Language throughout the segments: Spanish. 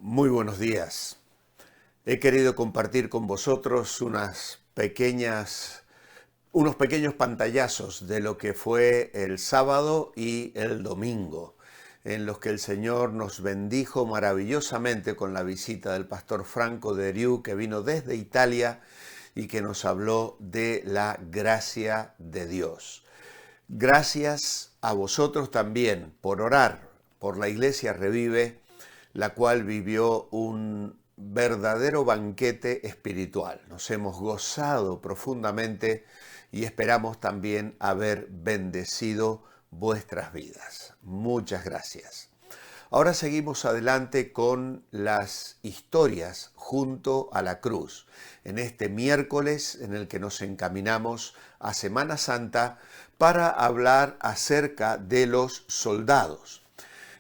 Muy buenos días. He querido compartir con vosotros unos pequeños pantallazos de lo que fue el sábado y el domingo, en los que el Señor nos bendijo maravillosamente con la visita del pastor Franco de Eriú, que vino desde Italia y que nos habló de la gracia de Dios. Gracias a vosotros también por orar por la Iglesia Revive, la cual vivió un verdadero banquete espiritual. Nos hemos gozado profundamente y esperamos también haber bendecido vuestras vidas. Muchas gracias. Ahora seguimos adelante con las historias junto a la cruz, en este miércoles en el que nos encaminamos a Semana Santa para hablar acerca de los soldados.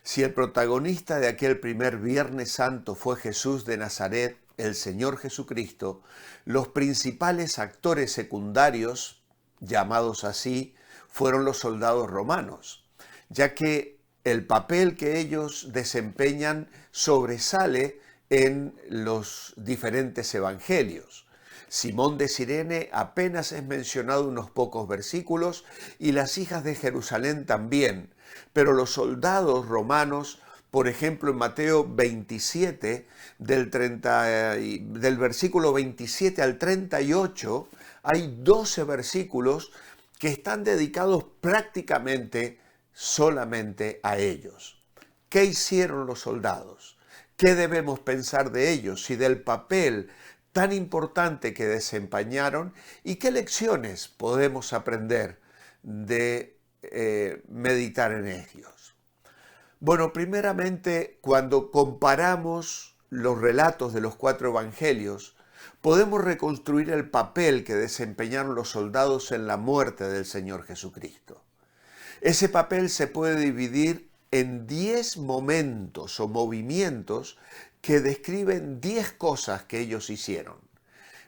Si el protagonista de aquel primer Viernes Santo fue Jesús de Nazaret, el Señor Jesucristo, los principales actores secundarios, llamados así, fueron los soldados romanos, ya que el papel que ellos desempeñan sobresale en los diferentes evangelios. Simón de Cirene apenas es mencionado unos pocos versículos y las hijas de Jerusalén también, pero los soldados romanos, por ejemplo en Mateo 27, del versículo 27 al 38, hay 12 versículos que están dedicados prácticamente solamente a ellos. ¿Qué hicieron los soldados? ¿Qué debemos pensar de ellos y del papel tan importante que desempeñaron y qué lecciones podemos aprender de meditar en ellos? Bueno, primeramente, cuando comparamos los relatos de los 4 evangelios, podemos reconstruir el papel que desempeñaron los soldados en la muerte del Señor Jesucristo. Ese papel se puede dividir en 10 momentos o movimientos que describen 10 cosas que ellos hicieron.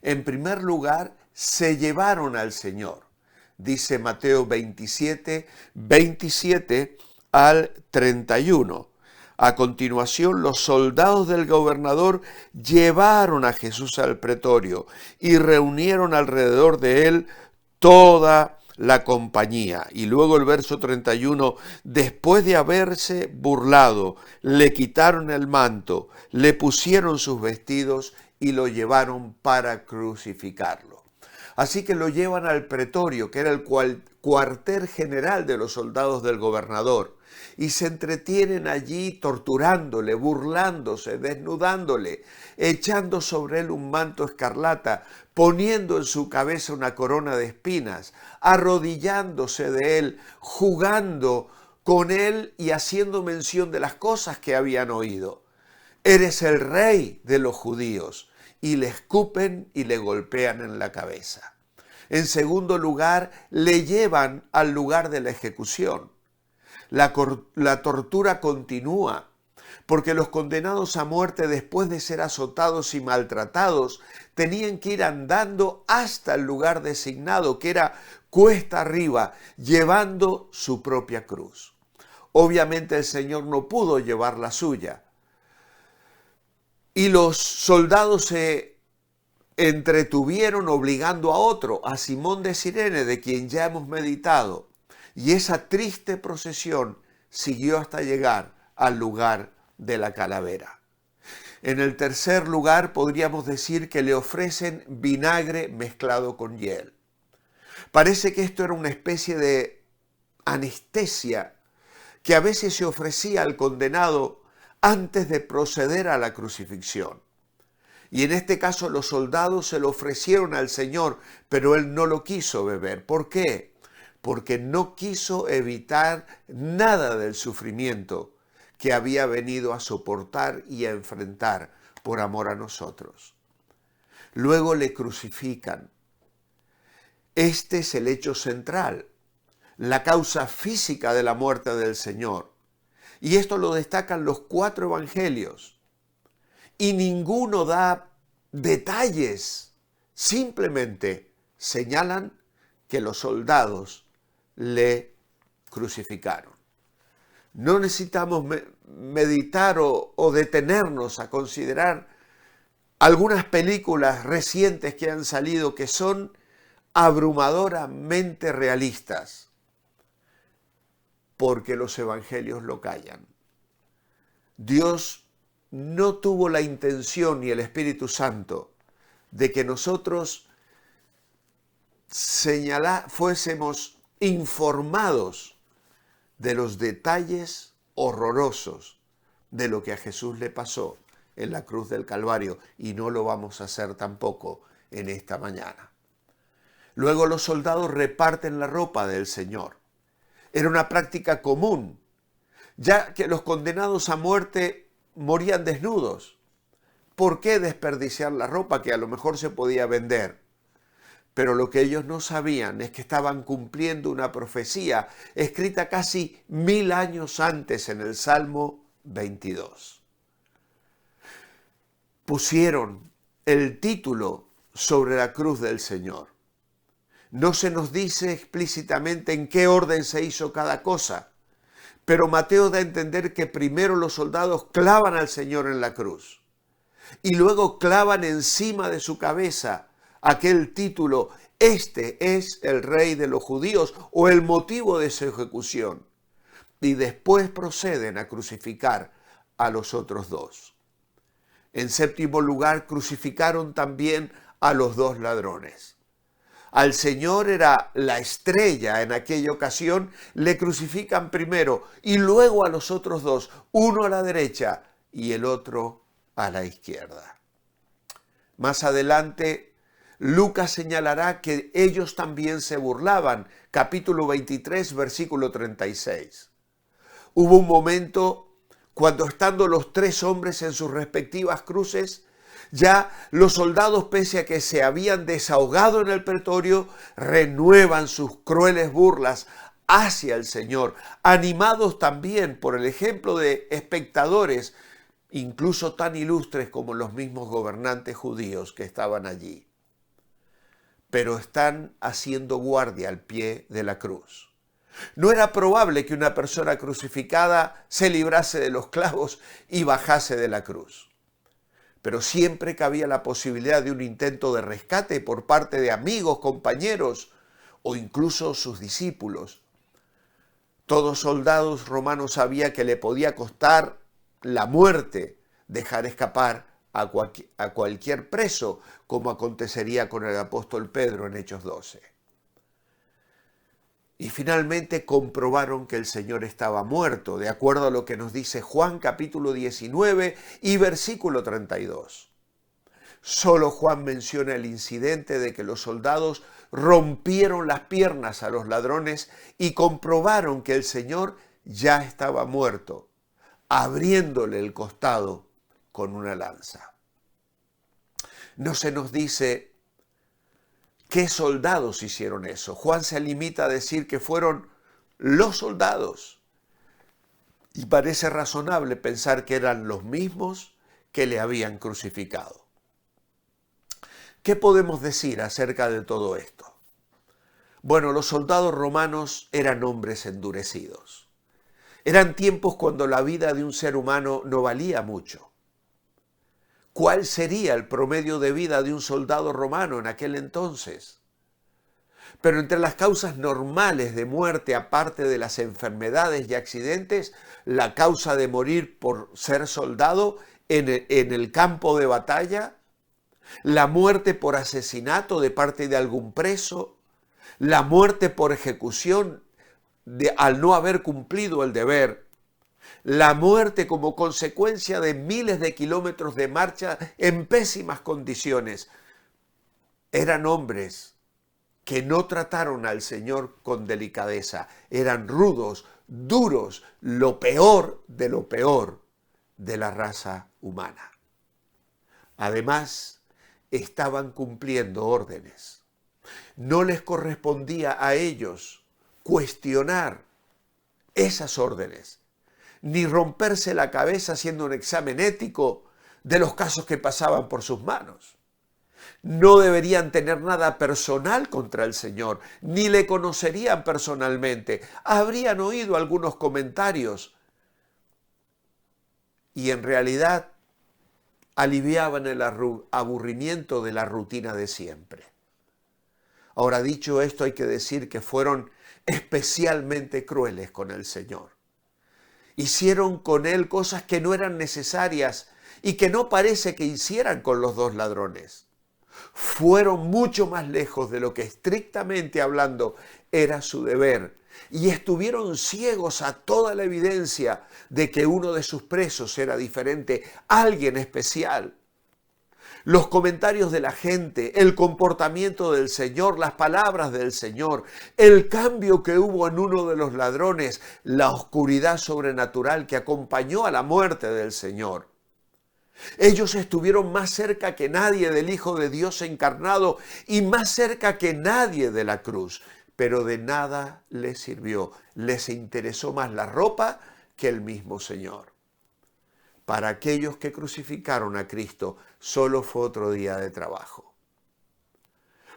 En primer lugar, se llevaron al Señor. Dice Mateo 27 al 31. A continuación, los soldados del gobernador llevaron a Jesús al pretorio y reunieron alrededor de él toda la compañía. Y luego el verso 31, después de haberse burlado, le quitaron el manto, le pusieron sus vestidos y lo llevaron para crucificarlo. Así que lo llevan al pretorio, que era el cuartel general de los soldados del gobernador, y se entretienen allí torturándole, burlándose, desnudándole, echando sobre él un manto escarlata, poniendo en su cabeza una corona de espinas, arrodillándose de él, jugando con él y haciendo mención de las cosas que habían oído. Eres el rey de los judíos. Y le escupen y le golpean en la cabeza. En segundo lugar, le llevan al lugar de la ejecución. La tortura continúa, porque los condenados a muerte, después de ser azotados y maltratados, tenían que ir andando hasta el lugar designado, que era cuesta arriba, llevando su propia cruz. Obviamente el Señor no pudo llevar la suya. Y los soldados se entretuvieron obligando a otro, a Simón de Cirene, de quien ya hemos meditado. Y esa triste procesión siguió hasta llegar al lugar de la calavera. En el tercer lugar, podríamos decir que le ofrecen vinagre mezclado con hiel. Parece que esto era una especie de anestesia que a veces se ofrecía al condenado antes de proceder a la crucifixión. Y en este caso los soldados se lo ofrecieron al Señor, pero él no lo quiso beber. ¿Por qué? Porque no quiso evitar nada del sufrimiento que había venido a soportar y a enfrentar por amor a nosotros. Luego le crucifican. Este es el hecho central, la causa física de la muerte del Señor. Y esto lo destacan los 4 evangelios. Y ninguno da detalles, simplemente señalan que los soldados le crucificaron. No necesitamos meditar o detenernos a considerar algunas películas recientes que han salido que son abrumadoramente realistas, porque los evangelios lo callan. Dios no tuvo la intención ni el Espíritu Santo de que nosotros fuésemos informados de los detalles horrorosos de lo que a Jesús le pasó en la cruz del Calvario, y no lo vamos a hacer tampoco en esta mañana. Luego los soldados reparten la ropa del Señor. Era una práctica común, ya que los condenados a muerte morían desnudos. ¿Por qué desperdiciar la ropa que a lo mejor se podía vender? Pero lo que ellos no sabían es que estaban cumpliendo una profecía escrita casi 1000 años antes en el Salmo 22. Pusieron el título sobre la cruz del Señor. No se nos dice explícitamente en qué orden se hizo cada cosa, pero Mateo da a entender que primero los soldados clavan al Señor en la cruz y luego clavan encima de su cabeza aquel título: este es el Rey de los judíos, o el motivo de su ejecución. Y después proceden a crucificar a los otros dos. En séptimo lugar, crucificaron también a los dos ladrones. Al Señor era la estrella en aquella ocasión, le crucifican primero y luego a los otros dos, uno a la derecha y el otro a la izquierda. Más adelante, Lucas señalará que ellos también se burlaban, capítulo 23, versículo 36. Hubo un momento cuando, estando los tres hombres en sus respectivas cruces, ya los soldados, pese a que se habían desahogado en el pretorio, renuevan sus crueles burlas hacia el Señor, animados también por el ejemplo de espectadores, incluso tan ilustres como los mismos gobernantes judíos que estaban allí. Pero están haciendo guardia al pie de la cruz. No era probable que una persona crucificada se librase de los clavos y bajase de la cruz. Pero siempre cabía la posibilidad de un intento de rescate por parte de amigos, compañeros o incluso sus discípulos. Todo soldado romano sabía que le podía costar la muerte dejar escapar a cualquier preso, como acontecería con el apóstol Pedro en Hechos 12. Y finalmente comprobaron que el Señor estaba muerto, de acuerdo a lo que nos dice Juan capítulo 19 y versículo 32. Solo Juan menciona el incidente de que los soldados rompieron las piernas a los ladrones y comprobaron que el Señor ya estaba muerto, abriéndole el costado con una lanza. No se nos dice ¿qué soldados hicieron eso? Juan se limita a decir que fueron los soldados. Y parece razonable pensar que eran los mismos que le habían crucificado. ¿Qué podemos decir acerca de todo esto? Bueno, los soldados romanos eran hombres endurecidos. Eran tiempos cuando la vida de un ser humano no valía mucho. ¿Cuál sería el promedio de vida de un soldado romano en aquel entonces? Pero entre las causas normales de muerte, aparte de las enfermedades y accidentes, la causa de morir por ser soldado en el campo de batalla, la muerte por asesinato de parte de algún preso, la muerte por ejecución al no haber cumplido el deber, la muerte como consecuencia de miles de kilómetros de marcha en pésimas condiciones. Eran hombres que no trataron al Señor con delicadeza. Eran rudos, duros, lo peor de la raza humana. Además, estaban cumpliendo órdenes. No les correspondía a ellos cuestionar esas órdenes, ni romperse la cabeza haciendo un examen ético de los casos que pasaban por sus manos. No deberían tener nada personal contra el Señor, ni le conocerían personalmente. Habrían oído algunos comentarios, y en realidad aliviaban el aburrimiento de la rutina de siempre. Ahora, dicho esto, hay que decir que fueron especialmente crueles con el Señor. Hicieron con él cosas que no eran necesarias y que no parece que hicieran con los dos ladrones. Fueron mucho más lejos de lo que estrictamente hablando era su deber y estuvieron ciegos a toda la evidencia de que uno de sus presos era diferente, alguien especial. Los comentarios de la gente, el comportamiento del Señor, las palabras del Señor, el cambio que hubo en uno de los ladrones, la oscuridad sobrenatural que acompañó a la muerte del Señor. Ellos estuvieron más cerca que nadie del Hijo de Dios encarnado y más cerca que nadie de la cruz, pero de nada les sirvió. Les interesó más la ropa que el mismo Señor. Para aquellos que crucificaron a Cristo, solo fue otro día de trabajo.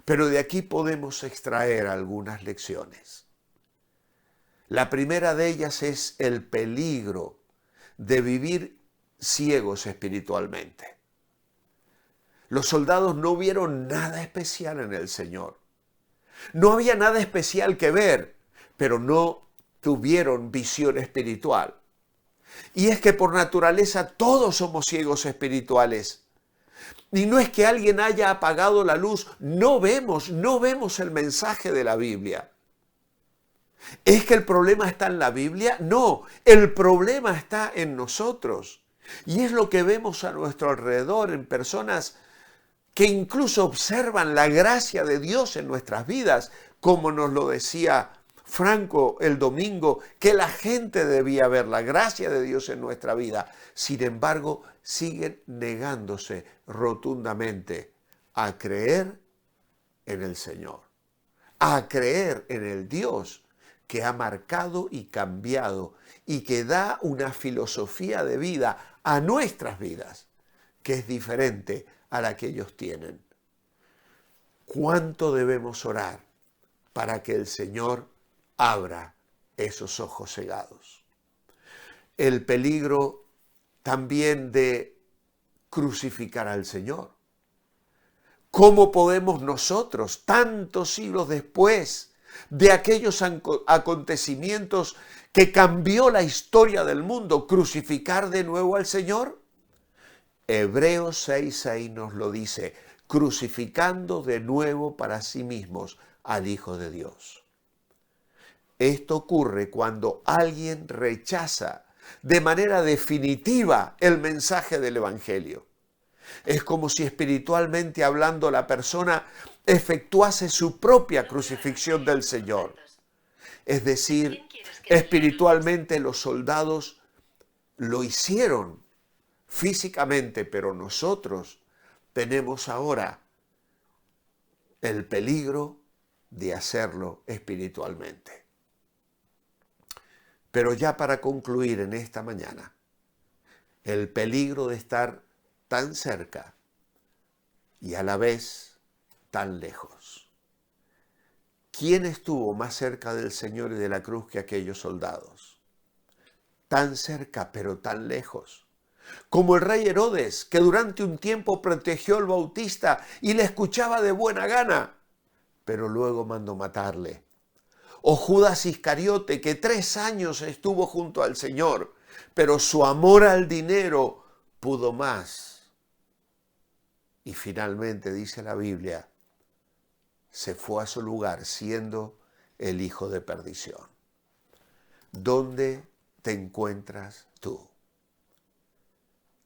Pero de aquí podemos extraer algunas lecciones. La primera de ellas es el peligro de vivir ciegos espiritualmente. Los soldados no vieron nada especial en el Señor. No había nada especial que ver, pero no tuvieron visión espiritual. Y es que por naturaleza todos somos ciegos espirituales. Y no es que alguien haya apagado la luz, no vemos el mensaje de la Biblia. ¿Es que el problema está en la Biblia? No, el problema está en nosotros. Y es lo que vemos a nuestro alrededor en personas que incluso observan la gracia de Dios en nuestras vidas, como nos lo decía Franco el domingo, que la gente debía ver la gracia de Dios en nuestra vida. Sin embargo, siguen negándose rotundamente a creer en el Señor, a creer en el Dios que ha marcado y cambiado y que da una filosofía de vida a nuestras vidas que es diferente a la que ellos tienen. ¿Cuánto debemos orar para que el Señor abra esos ojos cegados? El peligro también de crucificar al Señor. ¿Cómo podemos nosotros, tantos siglos después de aquellos acontecimientos que cambió la historia del mundo, crucificar de nuevo al Señor? Hebreos 6:6 nos lo dice, crucificando de nuevo para sí mismos al Hijo de Dios. Esto ocurre cuando alguien rechaza de manera definitiva el mensaje del Evangelio. Es como si espiritualmente hablando la persona efectuase su propia crucifixión del Señor. Es decir, espiritualmente los soldados lo hicieron físicamente, pero nosotros tenemos ahora el peligro de hacerlo espiritualmente. Pero ya para concluir en esta mañana, el peligro de estar tan cerca y a la vez tan lejos. ¿Quién estuvo más cerca del Señor y de la cruz que aquellos soldados? Tan cerca, pero tan lejos. Como el rey Herodes, que durante un tiempo protegió al Bautista y le escuchaba de buena gana, pero luego mandó matarle. O Judas Iscariote, que 3 años estuvo junto al Señor, pero su amor al dinero pudo más. Y finalmente, dice la Biblia, se fue a su lugar siendo el hijo de perdición. ¿Dónde te encuentras tú?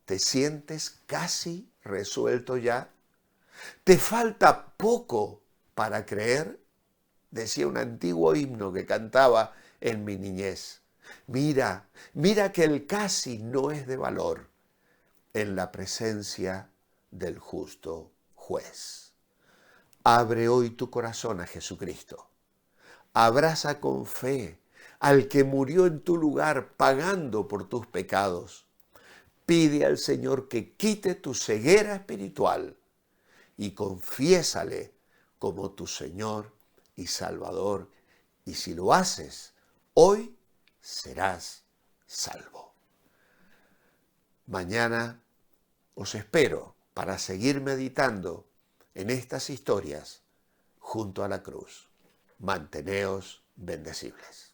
¿Te sientes casi resuelto ya? ¿Te falta poco para creer? Decía un antiguo himno que cantaba en mi niñez. Mira que el casi no es de valor en la presencia del justo juez. Abre hoy tu corazón a Jesucristo. Abraza con fe al que murió en tu lugar pagando por tus pecados. Pide al Señor que quite tu ceguera espiritual y confiésale como tu Señor y Salvador. Y si lo haces, hoy serás salvo. Mañana os espero para seguir meditando en estas historias junto a la cruz. Manteneos bendecibles.